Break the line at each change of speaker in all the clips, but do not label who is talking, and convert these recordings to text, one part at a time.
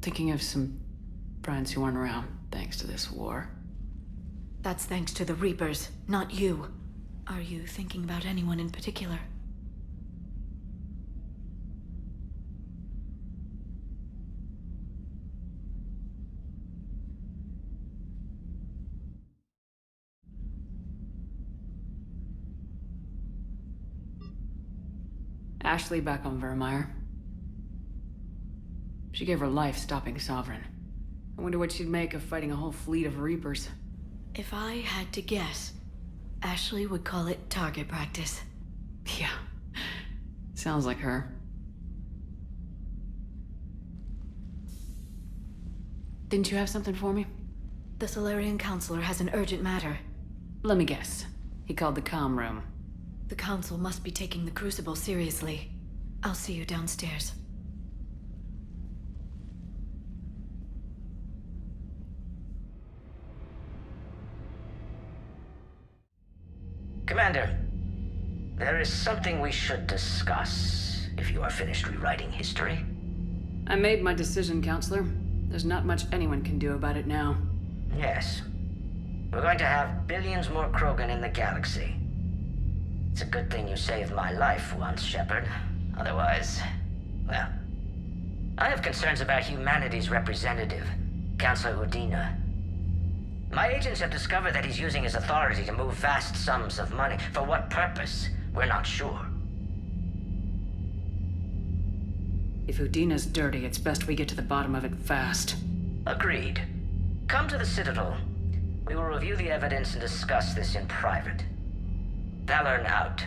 thinking of some friends who aren't around thanks to this war.
That's thanks to the Reapers, not you. Are you thinking about anyone in particular?
Ashley back on Vermeer. She gave her life stopping Sovereign. I wonder what she'd make of fighting a whole fleet of Reapers.
If I had to guess, Ashley would call it target practice.
Yeah, sounds like her. Didn't you have something for me?
The Solarian Counselor has an urgent matter.
Let me guess. He called the comm room.
The Council must be taking the Crucible seriously. I'll see you downstairs.
Commander, there is something we should discuss, if you are finished rewriting history.
I made my decision, Counselor. There's not much anyone can do about it now.
Yes. We're going to have billions more Krogan in the galaxy. It's a good thing you saved my life once, Shepard. Otherwise, well... I have concerns about humanity's representative, Councilor Udina. My agents have discovered that he's using his authority to move vast sums of money. For what purpose? We're not sure.
If Udina's dirty, it's best we get to the bottom of it fast.
Agreed. Come to the Citadel. We will review the evidence and discuss this in private. Valorn out.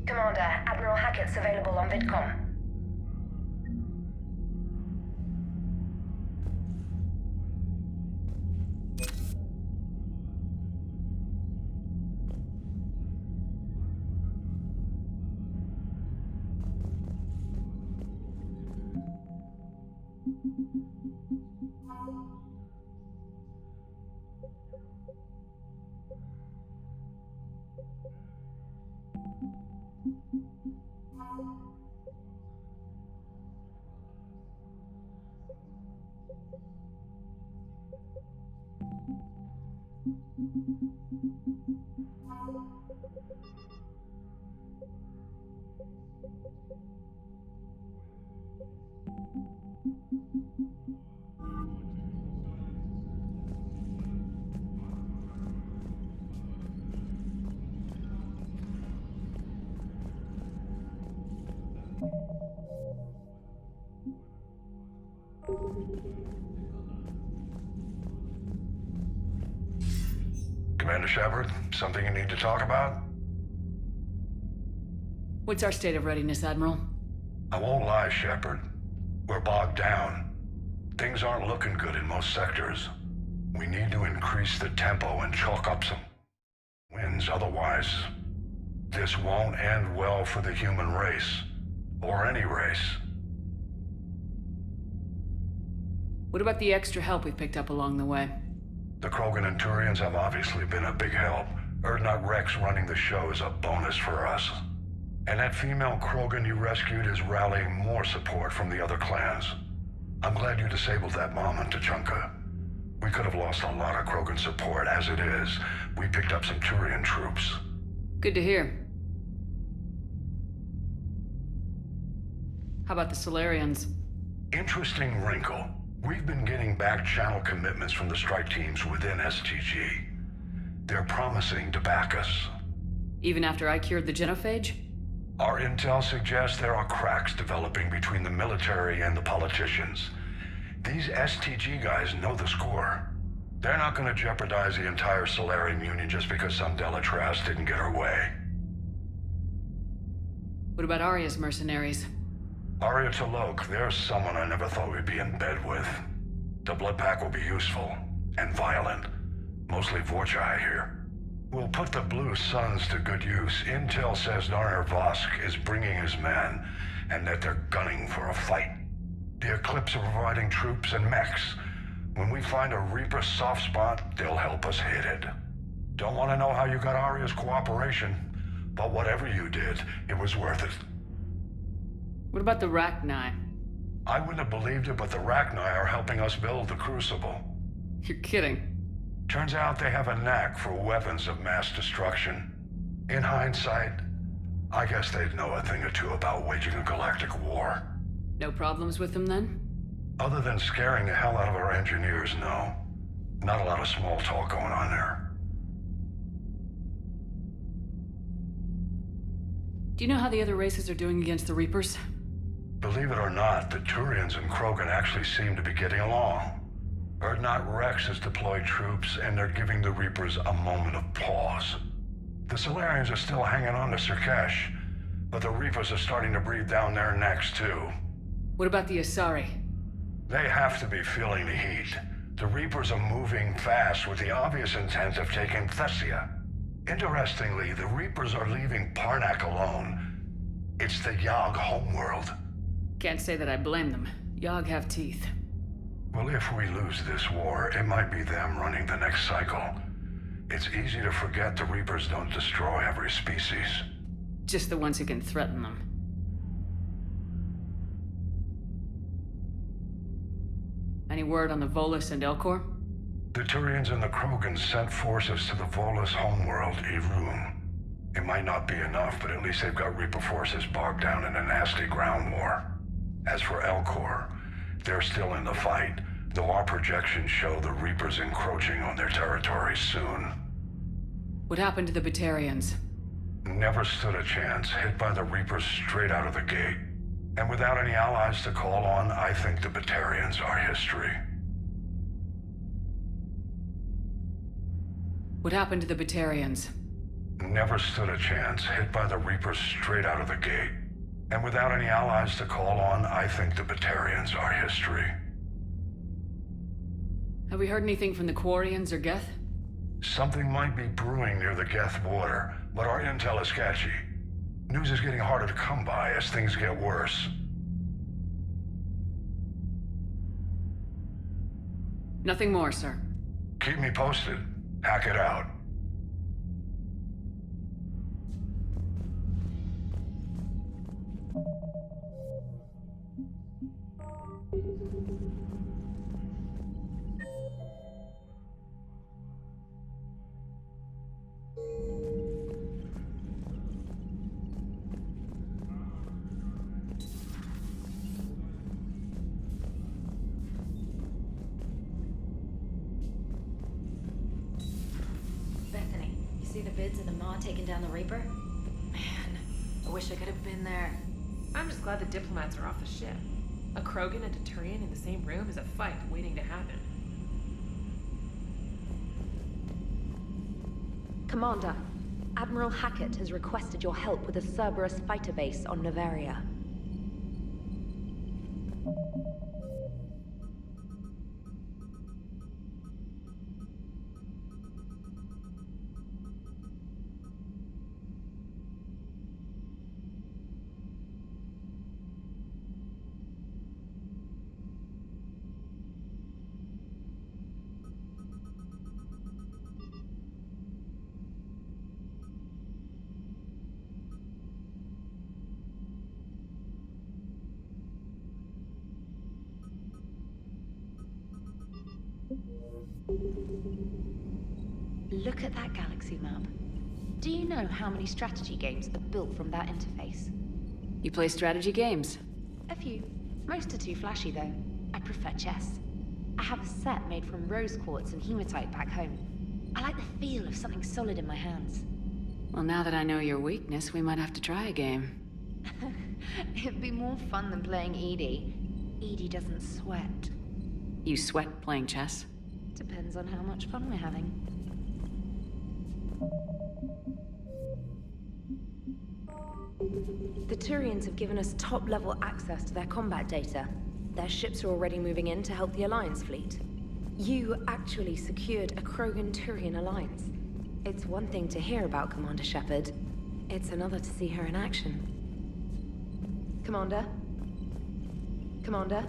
Commander, Admiral Hackett's available on VidCom.
Commander Shepard, something you need to talk about?
What's our state of readiness, Admiral?
I won't lie, Shepard. We're bogged down. Things aren't looking good in most sectors. We need to increase the tempo and chalk up some wins, otherwise this won't end well for the human race. Or any race.
What about the extra help we picked up along the way?
The Krogan and Turians have obviously been a big help. Urdnot Rex running the show is a bonus for us. And that female Krogan you rescued is rallying more support from the other clans. I'm glad you disabled that bomb on Tuchanka. We could have lost a lot of Krogan support. As it is, we picked up some Turian troops.
Good to hear. How about the Solarians?
Interesting wrinkle. We've been getting back channel commitments from the strike teams within STG. They're promising to back us.
Even after I cured the genophage?
Our intel suggests there are cracks developing between the military and the politicians. These STG guys know the score. They're not going to jeopardize the entire Solarian Union just because some Delatras didn't get her way.
What about Arya's mercenaries?
Arya T'Loak, there's someone I never thought we'd be in bed with. The Blood Pack will be useful, and violent. Mostly Vorcha, I hear. We'll put the Blue Suns to good use. Intel says Narmer Vosk is bringing his men, and that they're gunning for a fight. The Eclipse are providing troops and mechs. When we find a Reaper soft spot, they'll help us hit it. Don't want to know how you got Arya's cooperation, but whatever you did, it was worth it.
What about the Rachni?
I wouldn't have believed it, but the Rachni are helping us build the Crucible.
You're kidding.
Turns out they have a knack for weapons of mass destruction. In hindsight, I guess they'd know a thing or two about waging a galactic war.
No problems with them then?
Other than scaring the hell out of our engineers, no. Not a lot of small talk going on there.
Do you know how the other races are doing against the Reapers?
Believe it or not, the Turians and Krogan actually seem to be getting along. Urdnot Rex has deployed troops, and they're giving the Reapers a moment of pause. The Solarians are still hanging on to Surkesh, but the Reapers are starting to breathe down their necks too.
What about the Asari?
They have to be feeling the heat. The Reapers are moving fast with the obvious intent of taking Thessia. Interestingly, the Reapers are leaving Parnak alone. It's the Yog homeworld.
Can't say that I blame them. Yog have teeth.
Well, if we lose this war, it might be them running the next cycle. It's easy to forget the Reapers don't destroy every species.
Just the ones who can threaten them. Any word on the Volus and Elcor?
The Turians and the Krogan sent forces to the Volus homeworld, Irun. It might not be enough, but at least they've got Reaper forces bogged down in a nasty ground war. As for Elcor, they're still in the fight, though our projections show the Reapers encroaching on their territory soon.
What happened to the Batarians?
Never stood a chance, hit by the Reapers straight out of the gate. And without any allies to call on, I think the Batarians are history.
What happened to the Batarians?
Never stood a chance, hit by the Reapers straight out of the gate. And without any allies to call on, I think the Batarians are history.
Have we heard anything from the Quarians or Geth?
Something might be brewing near the Geth border, but our intel is sketchy. News is getting harder to come by as things get worse.
Nothing more, sir.
Keep me posted. Hack it out.
Bethany, you see the vids of the Maw taking down the Reaper? Man, I wish I could have been there.
I'm just glad the diplomats are off the ship. A Krogan and a Turian in the same room is a fight waiting to happen.
Commander, Admiral Hackett has requested your help with a Cerberus fighter base on Novaria. Look at that galaxy map. Do you know how many strategy games are built from that interface?
You play strategy games?
A few. Most are too flashy, though. I prefer chess. I have a set made from rose quartz and hematite back home. I like the feel of something solid in my hands.
Well, now that I know your weakness, we might have to try a game.
It'd be more fun than playing Edie. Edie doesn't sweat.
You sweat playing chess?
Depends on how much fun we're having. The Turians have given us top-level access to their combat data. Their ships are already moving in to help the Alliance fleet. You actually secured a Krogan-Turian alliance. It's one thing to hear about Commander Shepard. It's another to see her in action. Commander? Commander?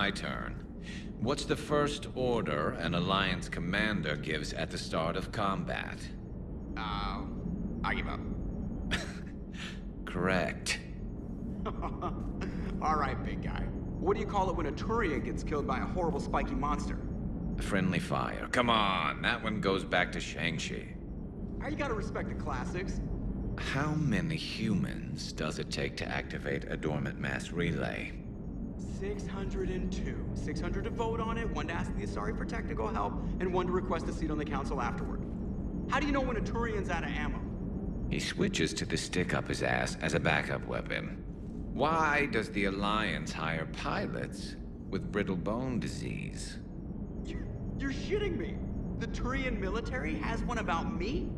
my turn. What's the first order an Alliance commander gives at the start of combat?
I give up.
Correct.
Alright, big guy. What do you call it when a Turian gets killed by a horrible spiky monster?
Friendly fire. Come on, that one goes back to Shang-Chi.
You gotta respect the classics.
How many humans does it take to activate a dormant mass relay?
602. 600 to vote on it, 1 to ask the Asari for technical help, and 1 to request a seat on the council afterward. How do you know when a Turian's out of ammo?
He switches to the stick up his ass as a backup weapon. Why does the Alliance hire pilots with brittle bone disease?
You're shitting me. The Turian military has one about me?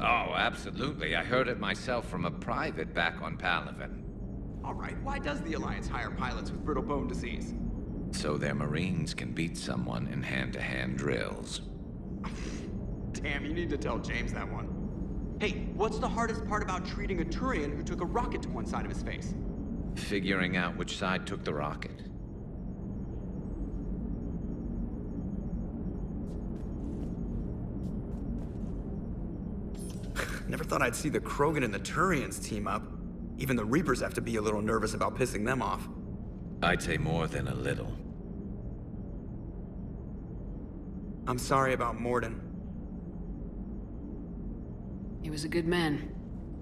Oh, absolutely. I heard it myself from a private back on Palaven.
Alright, why does the Alliance hire pilots with brittle bone disease?
So their Marines can beat someone in hand-to-hand drills.
Damn, you need to tell James that one. Hey, what's the hardest part about treating a Turian who took a rocket to one side of his face?
Figuring out which side took the rocket.
Never thought I'd see the Krogan and the Turians team up. Even the Reapers have to be a little nervous about pissing them off.
I'd say more than a little.
I'm sorry about Mordin.
He was a good man.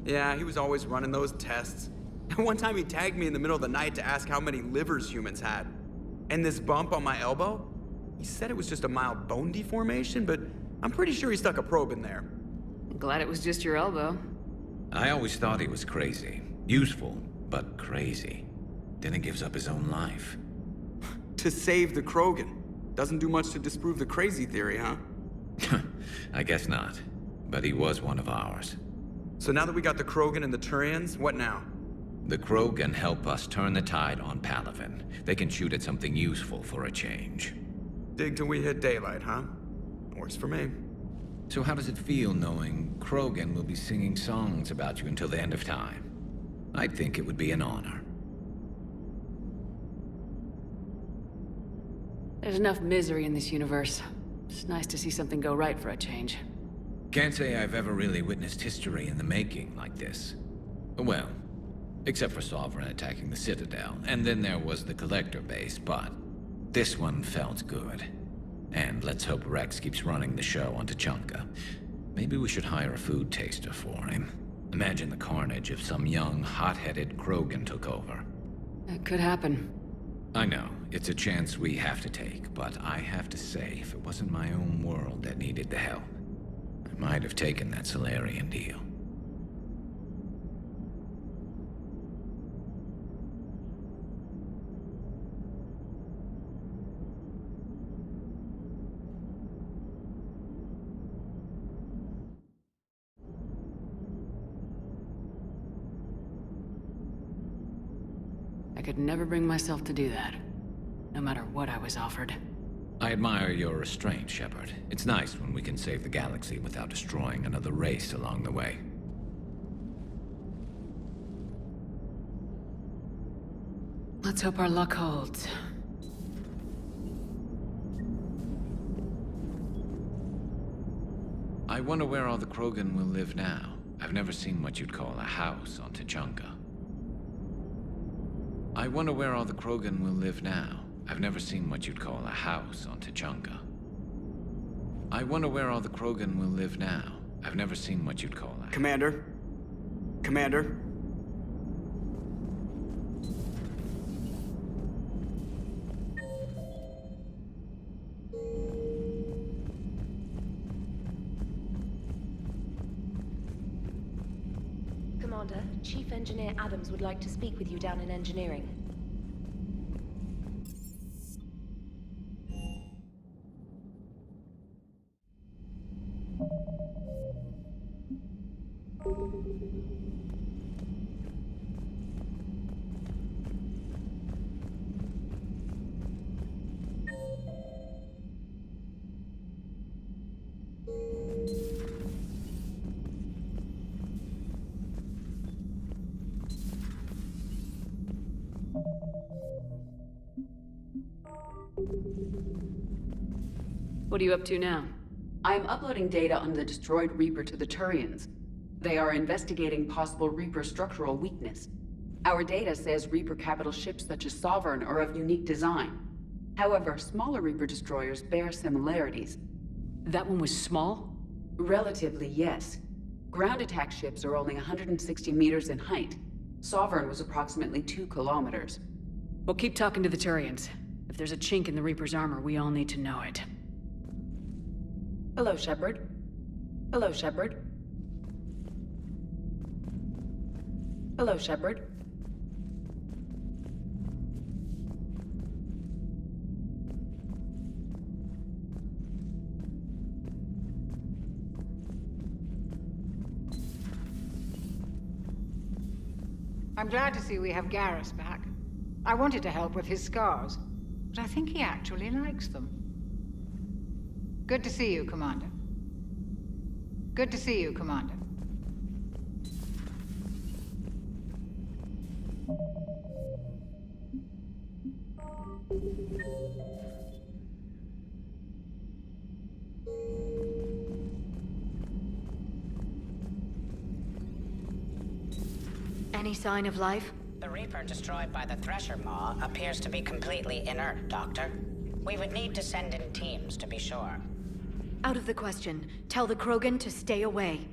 Yeah, he was always running those tests. One time he tagged me in the middle of the night to ask how many livers humans had. And this bump on my elbow? He said it was just a mild bone deformation, but I'm pretty sure he stuck a probe in there.
Glad it was just your elbow.
I always thought he was crazy. Useful, but crazy. Then he gives up his own life.
To save the Krogan. Doesn't do much to disprove the crazy theory, huh?
I guess not. But he was one of ours.
So now that we got the Krogan and the Turians, what now?
The Krogan help us turn the tide on Palaven. They can shoot at something useful for a change.
Dig till we hit daylight, huh? Works for me.
So how does it feel knowing Krogan will be singing songs about you until the end of time? I think it would be an honor.
There's enough misery in this universe. It's nice to see something go right for a change.
Can't say I've ever really witnessed history in the making like this. Well, except for Sovereign attacking the Citadel, and then there was the Collector base, but this one felt good. And let's hope Rex keeps running the show on Tuchanka. Maybe we should hire a food taster for him. Imagine the carnage if some young, hot-headed Krogan took over.
That could happen.
I know, it's a chance we have to take, but I have to say, if it wasn't my own world that needed the help, I might have taken that Salarian deal.
I could never bring myself to do that, no matter what I was offered.
I admire your restraint, Shepard. It's nice when we can save the galaxy without destroying another race along the way.
Let's hope our luck holds.
I wonder where all the Krogan will live now. I've never seen what you'd call a house on Tuchanka. I wonder where all the Krogan will live now. I've never seen what you'd call a house on Tuchanka. I wonder where all the Krogan will live now. I've never seen what you'd call a...
Commander? Commander?
Commander, Chief Engineer Adams would like to speak with you down in engineering.
What are you up to now?
I am uploading data on the destroyed Reaper to the Turians. They are investigating possible Reaper structural weakness. Our data says Reaper capital ships such as Sovereign are of unique design. However, smaller Reaper destroyers bear similarities.
That one was small?
Relatively, yes. Ground attack ships are only 160 meters in height. Sovereign was approximately 2 kilometers.
Well, keep talking to the Turians. If there's a chink in the Reaper's armor, we all need to know it.
Hello, Shepard. Hello, Shepard. Hello, Shepard.
I'm glad to see we have Garrus back. I wanted to help with his scars, but I think he actually likes them. Good to see you, Commander. Good to see you, Commander.
Any sign of life?
The Reaper destroyed by the Thresher Maw appears to be completely inert, Doctor. We would need to send in teams to be sure.
Out of the question. Tell the Krogan to stay away.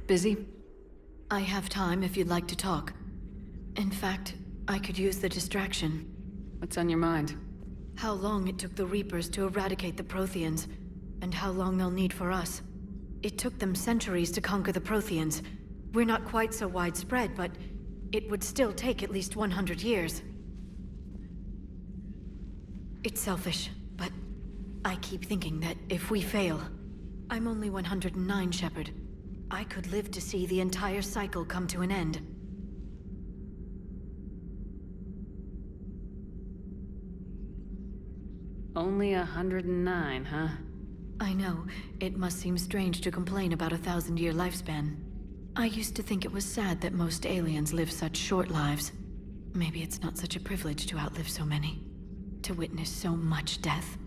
Busy?
I have time if you'd like to talk. In fact, I could use the distraction.
What's on your mind?
How long it took the Reapers to eradicate the Protheans, and how long they'll need for us. It took them centuries to conquer the Protheans. We're not quite so widespread, but it would still take at least 100 years. It's selfish, but I keep thinking that if we fail... I'm only 109, Shepard. I could live to see the entire cycle come to an end.
Only 109, huh?
I know. It must seem strange to complain about a 1,000-year lifespan. I used to think it was sad that most aliens live such short lives. Maybe it's not such a privilege to outlive so many. To witness so much death.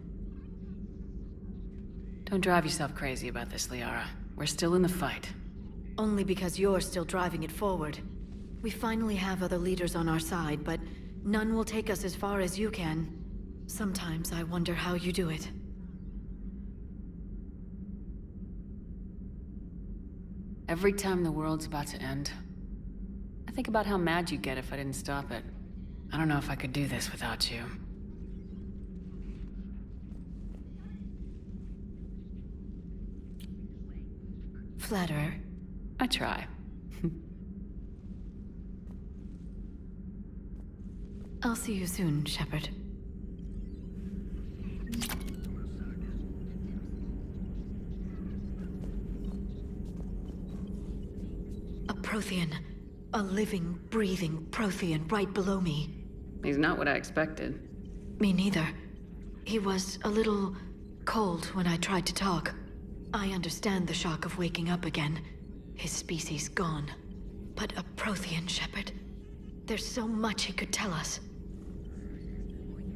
Don't drive yourself crazy about this, Liara. We're still in the fight.
Only because you're still driving it forward. We finally have other leaders on our side, but none will take us as far as you can. Sometimes I wonder how you do it.
Every time the world's about to end, I think about how mad you'd get if I didn't stop it. I don't know if I could do this without you.
Flatterer.
I try.
I'll see you soon, Shepard. A Prothean. A living, breathing Prothean right below me.
He's not what I expected.
Me neither. He was a little cold when I tried to talk. I understand the shock of waking up again. His species gone. But a Prothean, Shepard. There's so much he could tell us.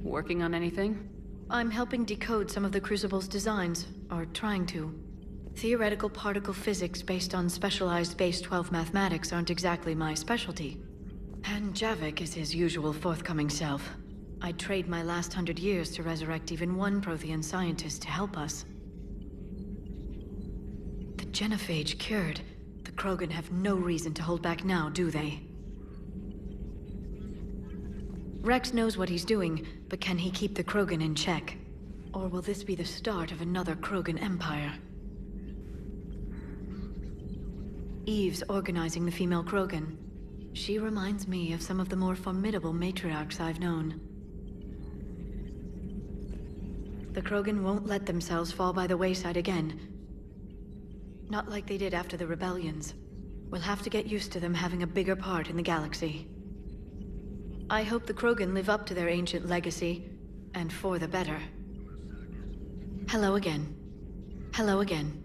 Working on anything?
I'm helping decode some of the Crucible's designs, or trying to. Theoretical particle physics based on specialized base 12 mathematics aren't exactly my specialty. And Javik is his usual forthcoming self. I'd trade my last 100 years to resurrect even one Prothean scientist to help us. The genophage cured. The Krogan have no reason to hold back now, do they? Rex knows what he's doing, but can he keep the Krogan in check? Or will this be the start of another Krogan empire? Eve's organizing the female Krogan. She reminds me of some of the more formidable matriarchs I've known. The Krogan won't let themselves fall by the wayside again. Not like they did after the rebellions. We'll have to get used to them having a bigger part in the galaxy. I hope the Krogan live up to their ancient legacy, and for the better. Hello again. Hello again.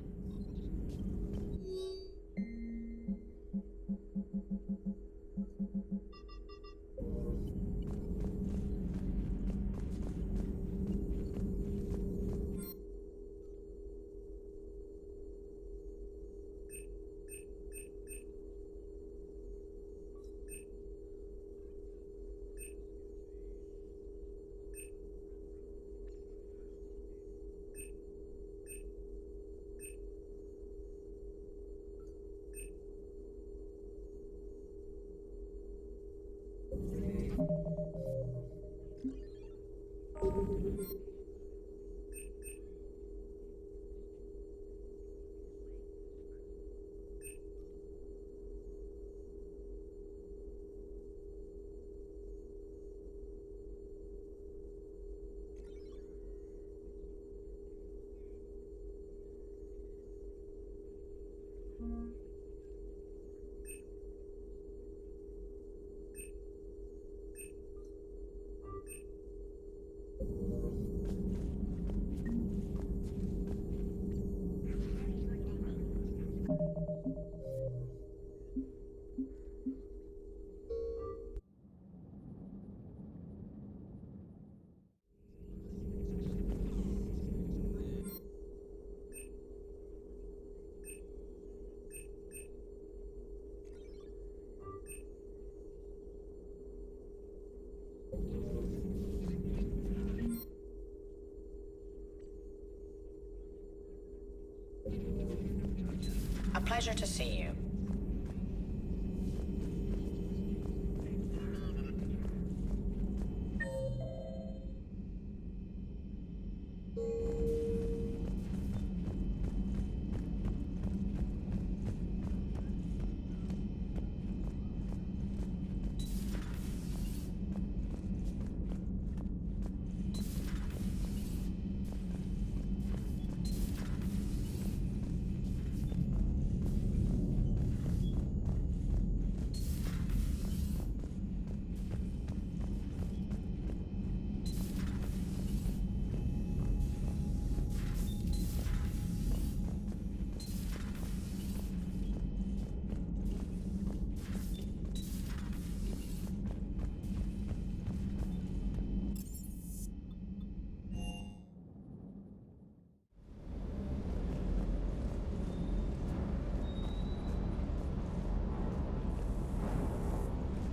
A pleasure to see you.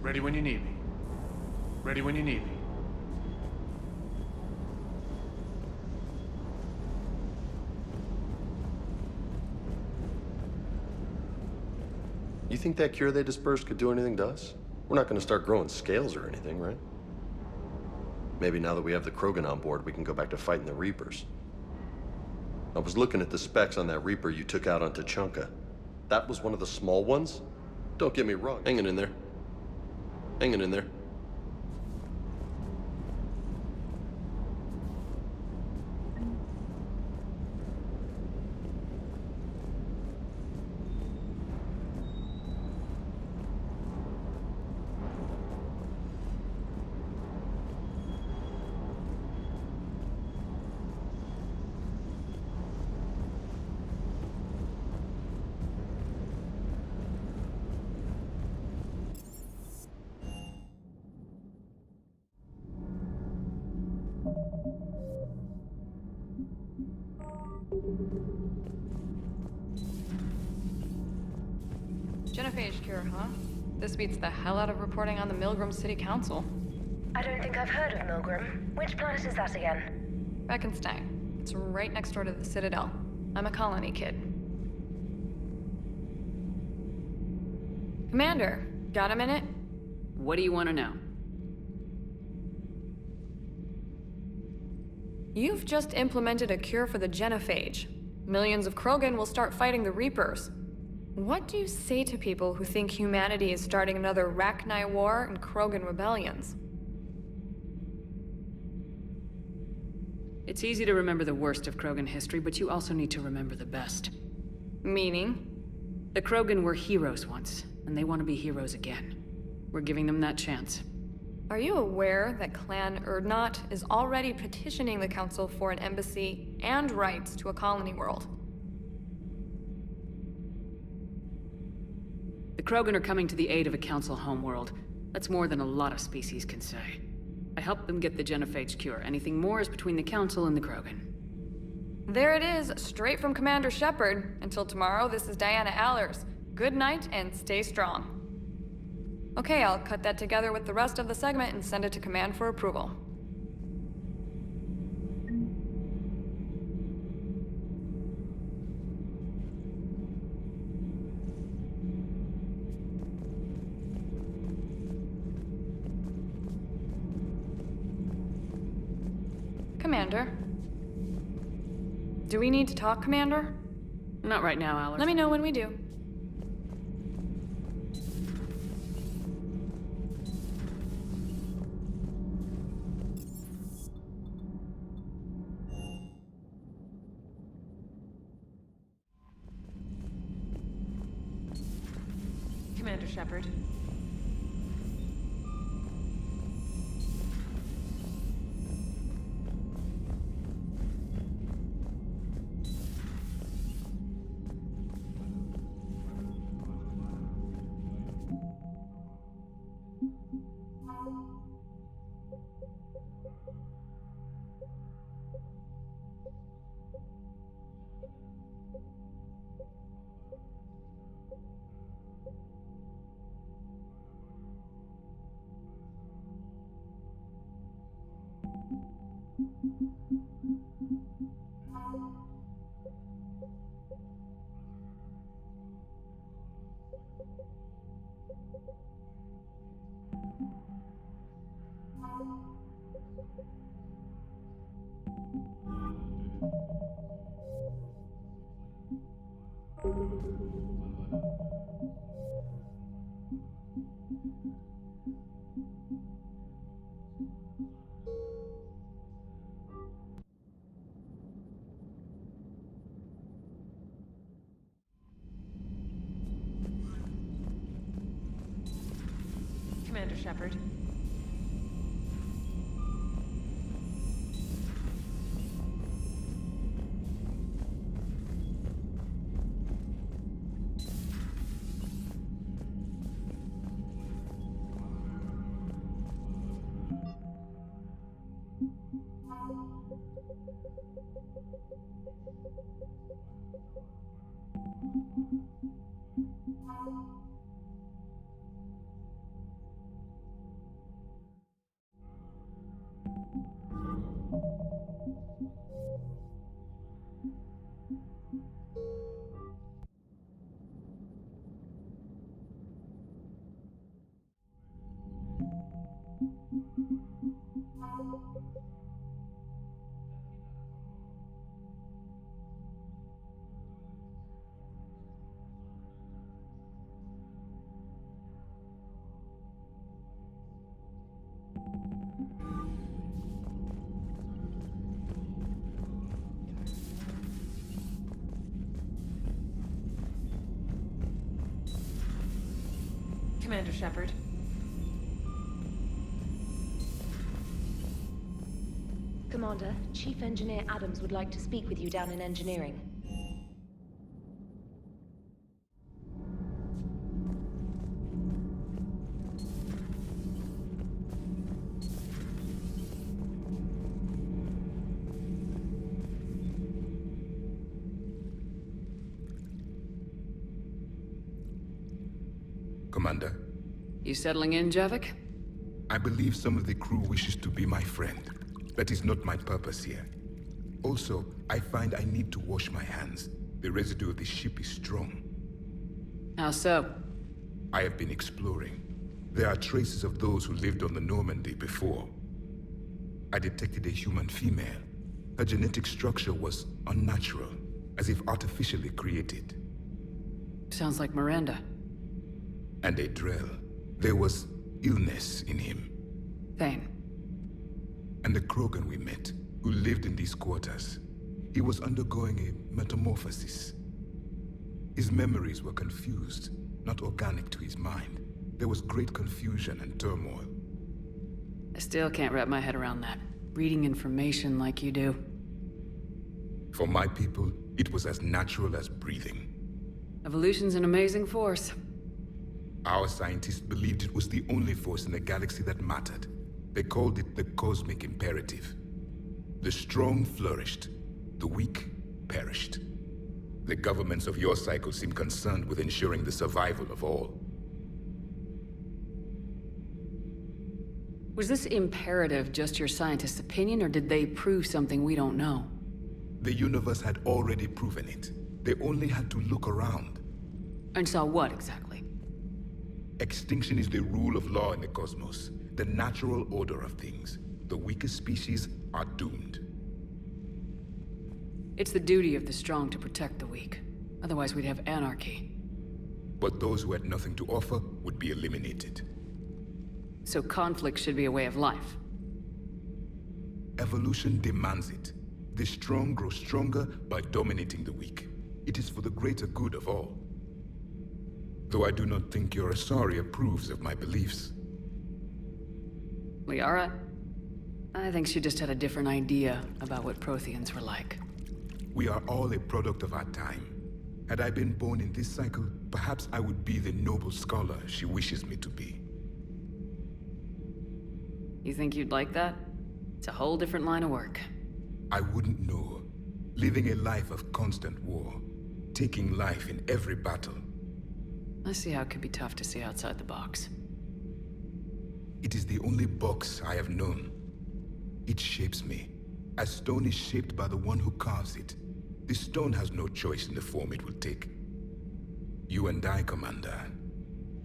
Ready when you need me. Ready when you need me.
You think that cure they dispersed could do anything to us? We're not going to start growing scales or anything, right? Maybe now that we have the Krogan on board, we can go back to fighting the Reapers. I was looking at the specs on that Reaper you took out on Tuchanka. That was one of the small ones? Don't get me wrong, hanging in there. Hanging in there.
Genophage cure, huh? This beats the hell out of reporting on the Milgram City Council.
I don't think I've heard of Milgram. Which planet is that again?
Beckenstein. It's right next door to the Citadel. I'm a colony kid. Commander, got a minute?
What do you want to know?
You've just implemented a cure for the genophage. Millions of Krogan will start fighting the Reapers. What do you say to people who think humanity is starting another Rachni War and Krogan rebellions?
It's easy to remember the worst of Krogan history, but you also need to remember the best.
Meaning?
The Krogan were heroes once, and they want to be heroes again. We're giving them that chance.
Are you aware that Clan Urdnot is already petitioning the Council for an embassy and rights to a colony world?
The Krogan are coming to the aid of a Council homeworld. That's more than a lot of species can say. I helped them get the genophage cure. Anything more is between the Council and the Krogan.
There it is, straight from Commander Shepard. Until tomorrow, this is Diana Allers. Good night and stay strong. Okay, I'll cut that together with the rest of the segment and send it to Command for approval. Commander? Do we need to talk, Commander?
Not right now, Allers.
Let me know when we do.
Commander Shepard. Commander Shepard. Commander Shepard.
Commander, Chief Engineer Adams would like to speak with you down in engineering.
Commander.
You settling in, Javik?
I believe some of the crew wishes to be my friend. That is not my purpose here. Also, I find I need to wash my hands. The residue of the ship is strong.
How so?
I have been exploring. There are traces of those who lived on the Normandy before. I detected a human female. Her genetic structure was unnatural, as if artificially created.
Sounds like Miranda.
And a Drell. There was illness in him.
Thane.
And the Krogan we met, who lived in these quarters. He was undergoing a metamorphosis. His memories were confused, not organic to his mind. There was great confusion and turmoil.
I still can't wrap my head around that. Reading information like you do.
For my people, it was as natural as breathing.
Evolution's an amazing force.
Our scientists believed it was the only force in the galaxy that mattered. They called it the cosmic imperative. The strong flourished, the weak perished. The governments of your cycle seem concerned with ensuring the survival of all.
Was this imperative just your scientists' opinion, or did they prove something we don't know?
The universe had already proven it. They only had to look around.
And saw what, exactly?
Extinction is the rule of law in the cosmos, the natural order of things. The weakest species are doomed.
It's the duty of the strong to protect the weak. Otherwise we'd have anarchy.
But those who had nothing to offer would be eliminated.
So conflict should be a way of life.
Evolution demands it. The strong grow stronger by dominating the weak. It is for the greater good of all. Though I do not think your Asari approves of my beliefs.
Liara? I think she just had a different idea about what Protheans were like.
We are all a product of our time. Had I been born in this cycle, perhaps I would be the noble scholar she wishes me to be.
You think you'd like that? It's a whole different line of work.
I wouldn't know. Living a life of constant war. Taking life in every battle.
I see how it could be tough to see outside the box.
It is the only box I have known. It shapes me, as stone is shaped by the one who carves it. The stone has no choice in the form it will take. You and I, Commander.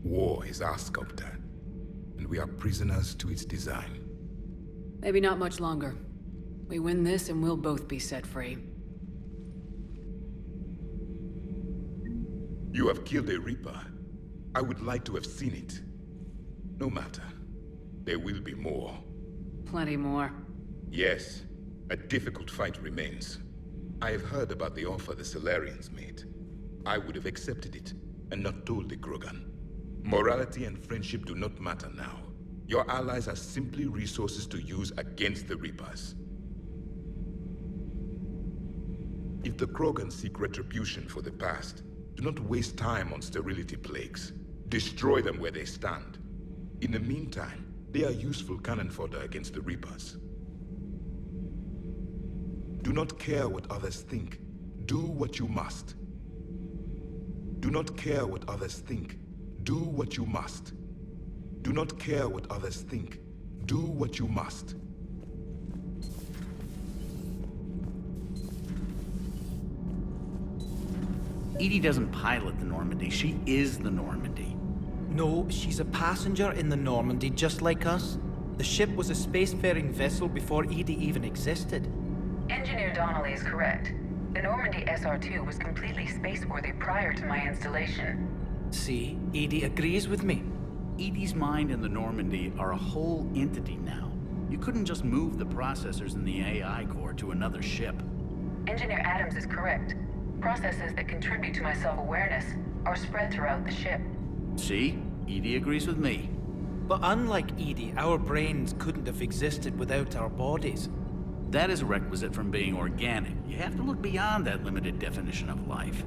War is our sculptor, and we are prisoners to its design.
Maybe not much longer. We win this and we'll both be set free.
You have killed a Reaper. I would like to have seen it. No matter. There will be more.
Plenty more.
Yes. A difficult fight remains. I have heard about the offer the Solarians made. I would have accepted it, and not told the Krogan. Morality and friendship do not matter now. Your allies are simply resources to use against the Reapers. If the Krogan seek retribution for the past, do not waste time on sterility plagues. Destroy them where they stand. In the meantime, they are useful cannon fodder against the Reapers. Do not care what others think. Do what you must. Do not care what others think. Do what you must. Do not care what others think. Do what you must.
EDI doesn't pilot the Normandy, she is the Normandy.
No, she's a passenger in the Normandy, just like us. The ship was a spacefaring vessel before EDI even existed.
Engineer Donnelly is correct. The Normandy SR-2 was completely spaceworthy prior to my installation.
See, EDI agrees with me.
EDI's mind and the Normandy are a whole entity now. You couldn't just move the processors in the AI core to another ship.
Engineer Adams is correct. Processes that contribute to my self-awareness are spread throughout the ship.
See? EDI agrees with me.
But unlike EDI, our brains couldn't have existed without our bodies.
That is a requisite from being organic. You have to look beyond that limited definition of life.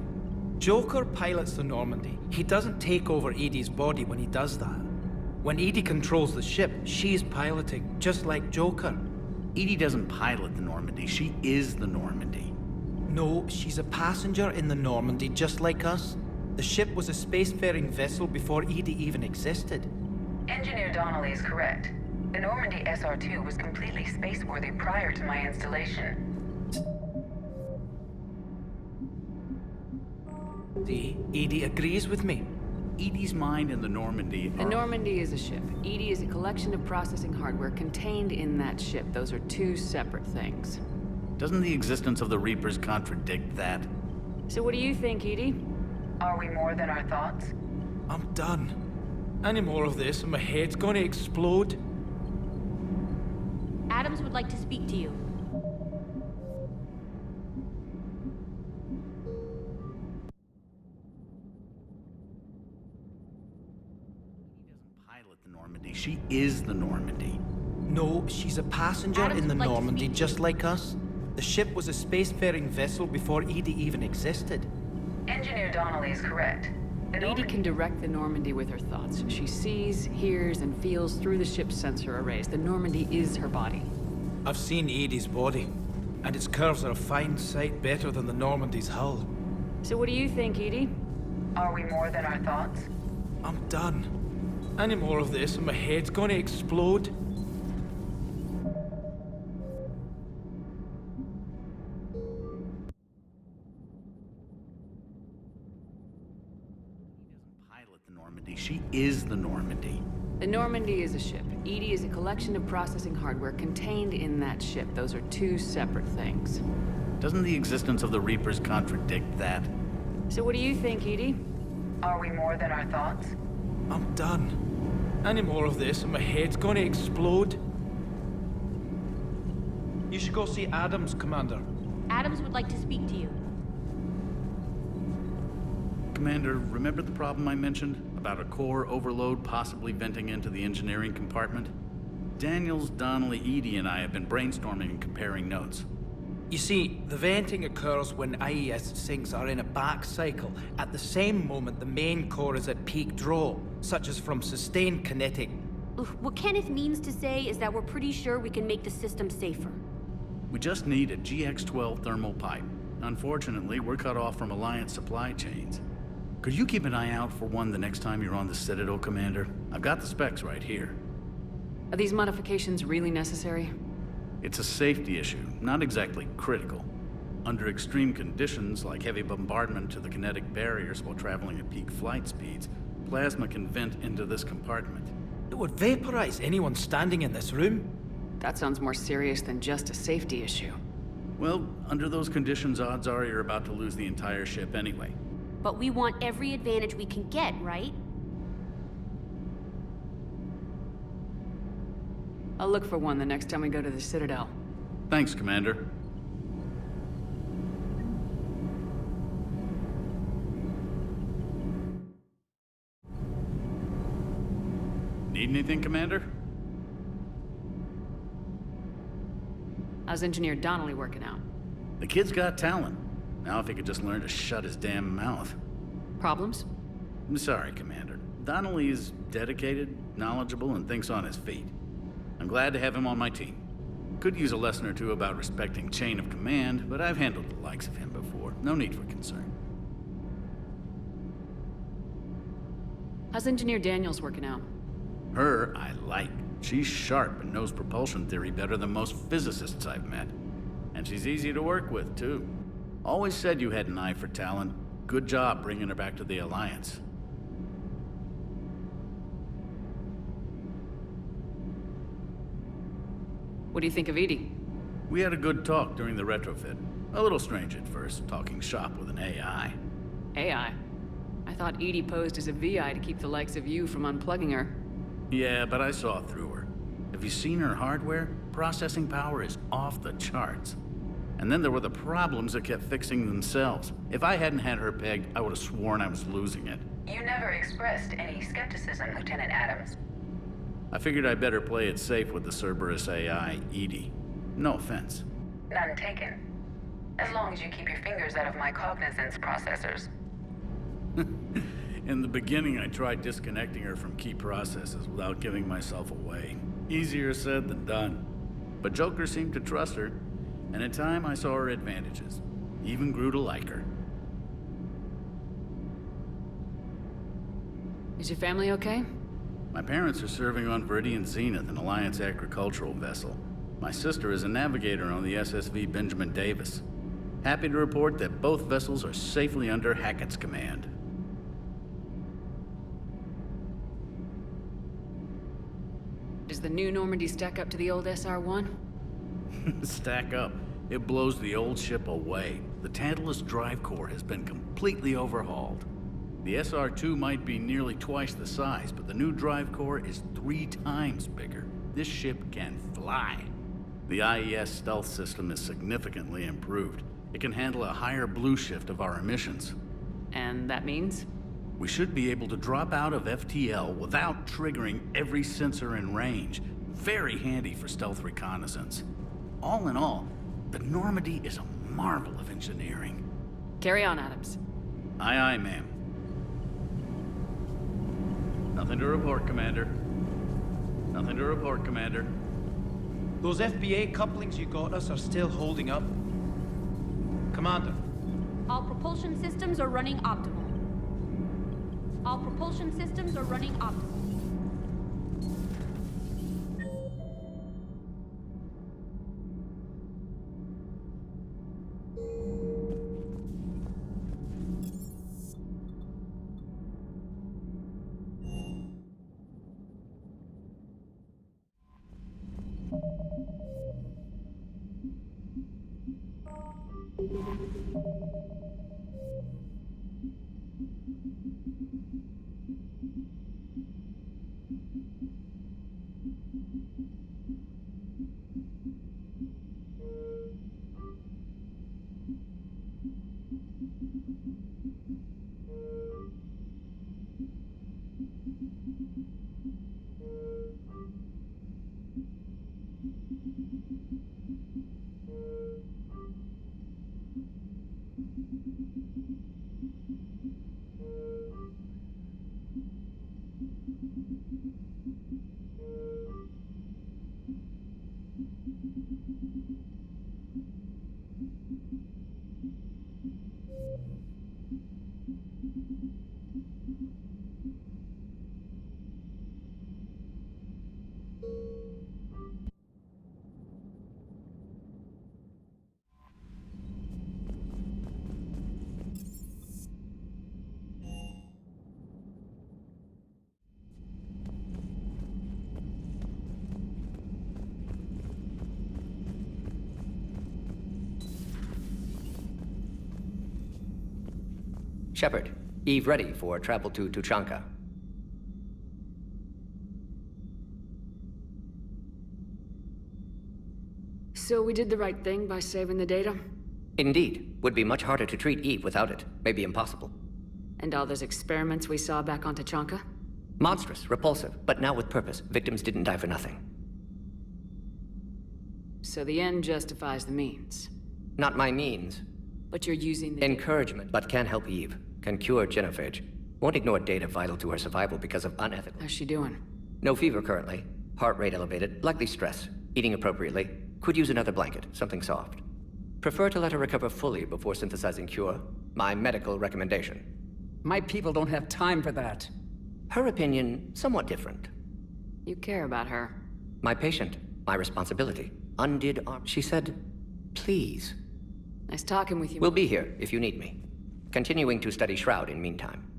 Joker pilots the Normandy. He doesn't take over EDI's body when he does that. When EDI controls the ship, she's piloting, just like Joker.
EDI doesn't pilot the Normandy, she is the Normandy.
No, she's a passenger in the Normandy, just like us. The ship was a spacefaring vessel before EDI even existed.
Engineer Donnelly is correct. The Normandy SR-2 was completely spaceworthy prior to my installation.
See, EDI agrees with me.
EDI's mind and the Normandy are...
The Normandy is a ship. EDI is a collection of processing hardware contained in that ship. Those are two separate things.
Doesn't the existence of the Reapers contradict that?
So what do you think, EDI?
Are we more than our thoughts?
I'm done. Any more of this and my head's gonna explode.
Adams would like to speak to you.
The Normandy, she is the Normandy.
No, she's a passenger in the Normandy, just like us. The ship was a spacefaring vessel before EDI even existed.
Engineer Donnelly is correct.
EDI can direct the Normandy with her thoughts. She sees, hears, and feels through the ship's sensor arrays. The Normandy is her body.
I've seen EDI's body, and its curves are a fine sight better than the Normandy's hull.
So what do you think, EDI?
Are we more than our thoughts?
I'm done. Any more of this and my head's gonna explode.
She is the Normandy.
The Normandy is a ship. EDI is a collection of processing hardware contained in that ship. Those are two separate things.
Doesn't the existence of the Reapers contradict that?
So what do you think, EDI?
Are we more than our thoughts?
I'm done. Any more of this and my head's gonna explode. You should go see Adams, Commander.
Adams would like to speak to you.
Commander, remember the problem I mentioned? About a core overload possibly venting into the engineering compartment? Daniels, Donnelly, EDI, and I have been brainstorming and comparing notes.
You see, the venting occurs when IES sinks are in a back cycle. At the same moment, the main core is at peak draw, such as from sustained kinetic.
What Kenneth means to say is that we're pretty sure we can make the system safer.
We just need a GX-12 thermal pipe. Unfortunately, we're cut off from Alliance supply chains. Could you keep an eye out for one the next time you're on the Citadel, Commander? I've got the specs right here.
Are these modifications really necessary?
It's a safety issue, not exactly critical. Under extreme conditions, like heavy bombardment to the kinetic barriers while traveling at peak flight speeds, plasma can vent into this compartment.
It would vaporize anyone standing in this room.
That sounds more serious than just a safety issue.
Well, under those conditions, odds are you're about to lose the entire ship anyway.
but we want every advantage we can get, right?
I'll look for one the next time we go to the Citadel.
Thanks, Commander. Need anything, Commander?
How's Engineer Donnelly working out?
The kid's got talent. Now if he could just learn to shut his damn mouth.
Problems?
I'm sorry, Commander. Donnelly is dedicated, knowledgeable, and thinks on his feet. I'm glad to have him on my team. Could use a lesson or two about respecting chain of command, but I've handled the likes of him before. No need for concern.
How's Engineer Daniels working out?
Her, I like. She's sharp and knows propulsion theory better than most physicists I've met. And she's easy to work with, too. Always said you had an eye for talent. Good job bringing her back to the Alliance.
What do you think of Edie?
We had a good talk during the retrofit. A little strange at first, talking shop with an AI.
AI? I thought Edie posed as a VI to keep the likes of you from unplugging her.
Yeah, but I saw through her. Have you seen her hardware? Processing power is off the charts. And then there were the problems that kept fixing themselves. If I hadn't had her pegged, I would have sworn I was losing it.
You never expressed any skepticism, Lieutenant Adams.
I figured I'd better play it safe with the Cerberus AI, Edie. No offense.
None taken. As long as you keep your fingers out of my cognizance processors.
In the beginning, I tried disconnecting her from key processes without giving myself away. Easier said than done. But Joker seemed to trust her, and in time I saw her advantages. Even grew to like her.
Is your family okay?
My parents are serving on Viridian Zenith, an Alliance agricultural vessel. My sister is a navigator on the SSV Benjamin Davis. Happy to report that both vessels are safely under Hackett's command.
Does the new Normandy stack up to the old SR-1?
Stack up. It blows the old ship away. The Tantalus drive core has been completely overhauled. The SR-2 might be nearly twice the size, but the new drive core is 3 times bigger. This ship can fly. The IES stealth system is significantly improved. It can handle a higher blue shift of our emissions.
And that means?
We should be able to drop out of FTL without triggering every sensor in range. Very handy for stealth reconnaissance. All in all, the Normandy is a marvel of engineering.
Carry on, Adams.
Aye, aye, ma'am. Nothing to report, Commander. Nothing to report, Commander.
Those FBA couplings you got us are still holding up. Commander.
All propulsion systems are running optimal. All propulsion systems are running optimal.
Shepard, Eve ready for travel to Tuchanka.
So we did the right thing by saving the data?
Indeed. Would be much harder to treat Eve without it. Maybe impossible.
And all those experiments we saw back on Tuchanka?
Monstrous, repulsive, but now with purpose. Victims didn't die for nothing.
So the end justifies the means.
Not my means.
But you're using the...
Encouragement, but can help Eve. Can cure genophage. Won't ignore data vital to her survival because of unethical...
How's she doing?
No fever currently. Heart rate elevated, likely stress. Eating appropriately. Could use another blanket, something soft. Prefer to let her recover fully before synthesizing cure. My medical recommendation.
My people don't have time for that.
Her opinion, somewhat different.
You care about her.
My patient, my responsibility. Undid arm. She said, please.
Nice talking with you.
We'll be here if you need me. Continuing to study Shroud in meantime.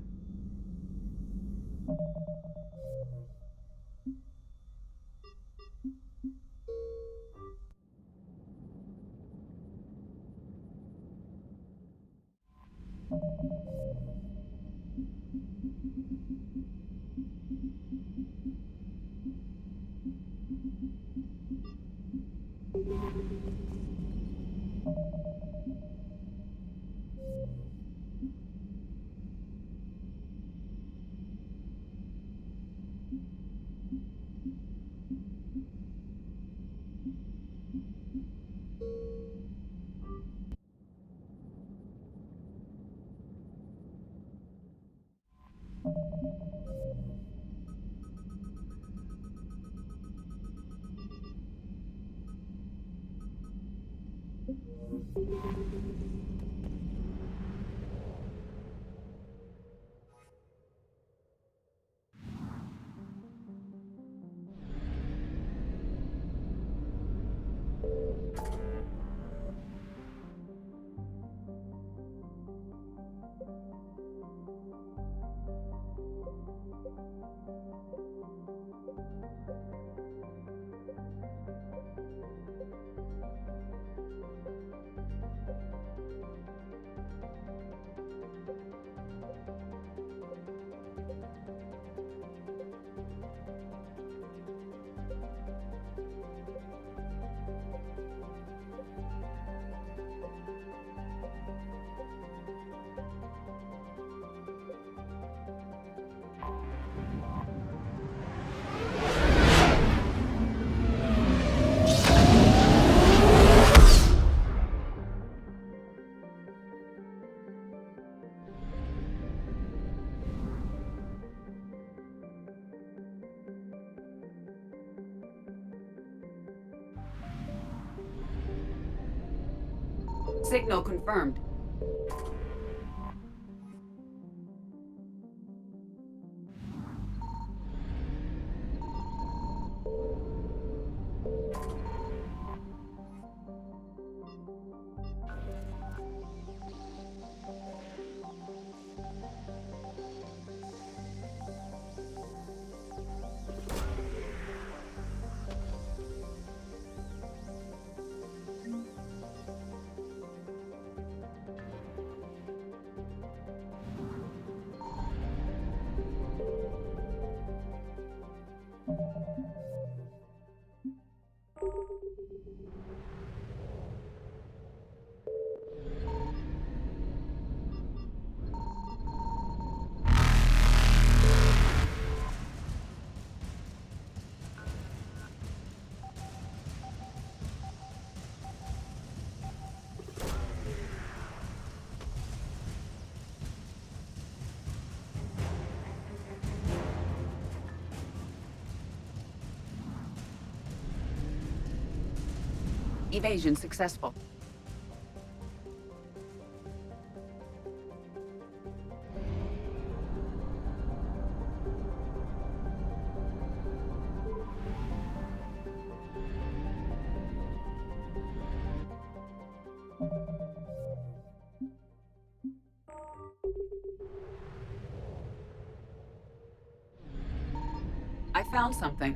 Signal confirmed. Evasion successful. I found something.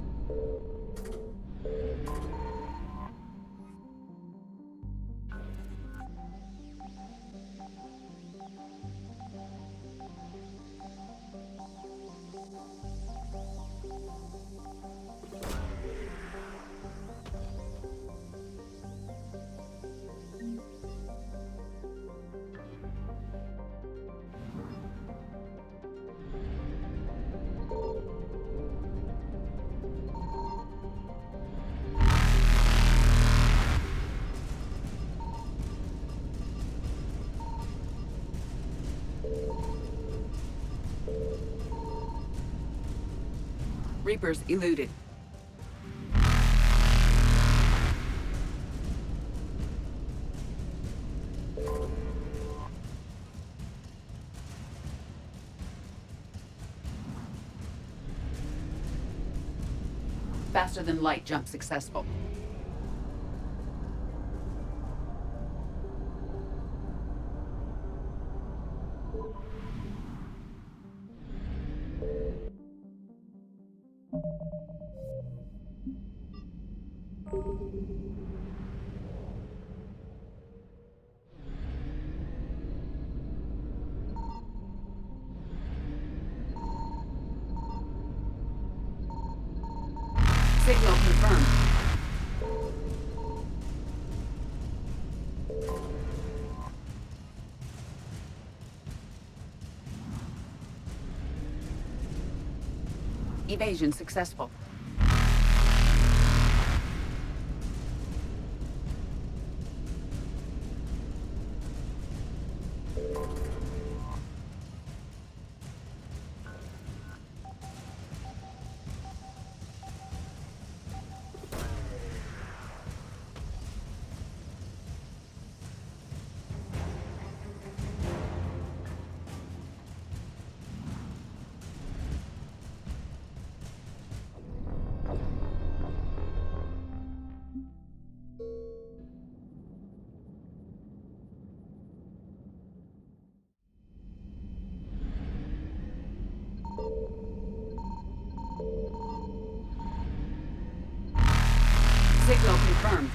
Reapers eluded. Faster than light jump successful. Signal confirmed. Evasion successful. Signal confirmed.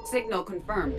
Signal confirmed.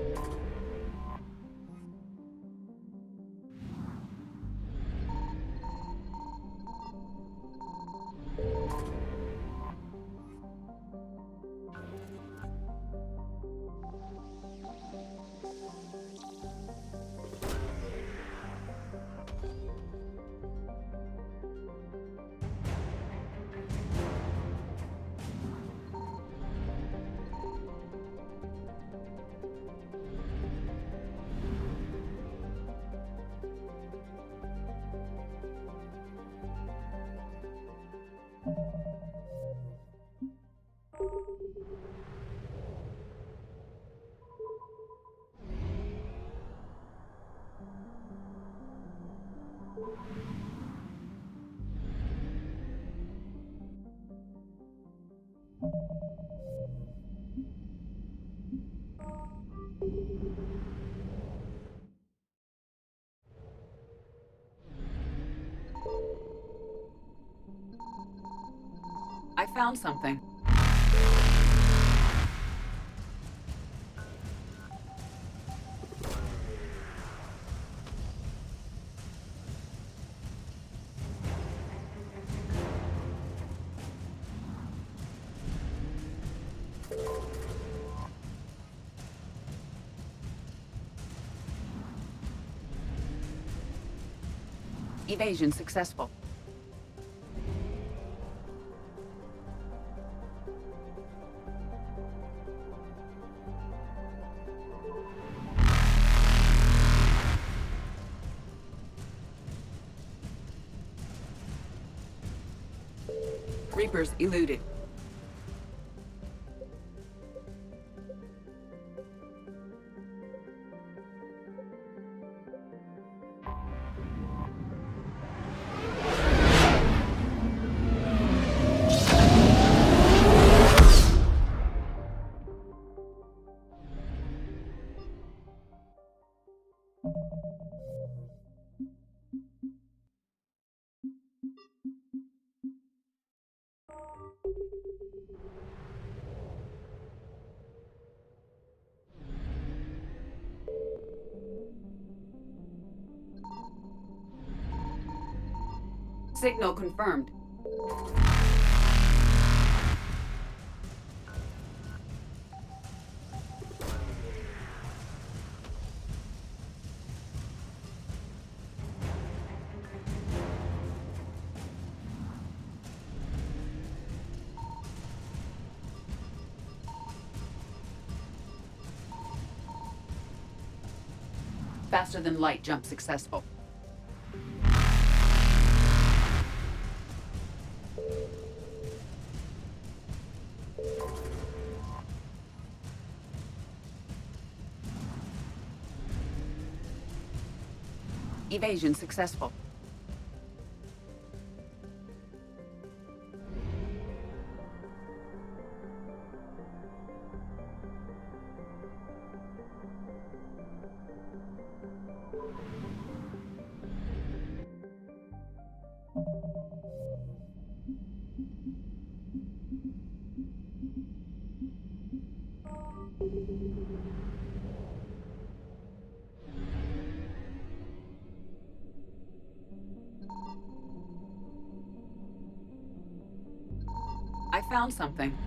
I found something. Evasion successful. Reapers eluded. Signal confirmed. Faster than light jump successful. Evasion successful. I found something.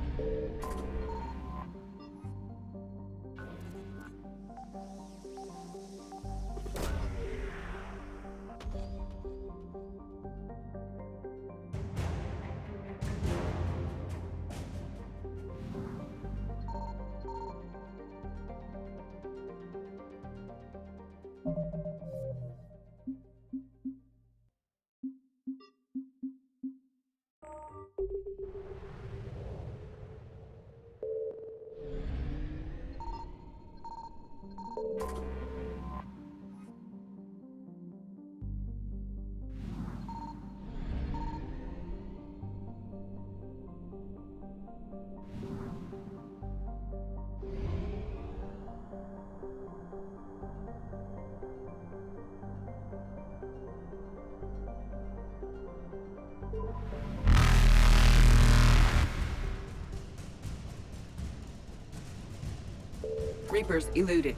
Reapers eluded.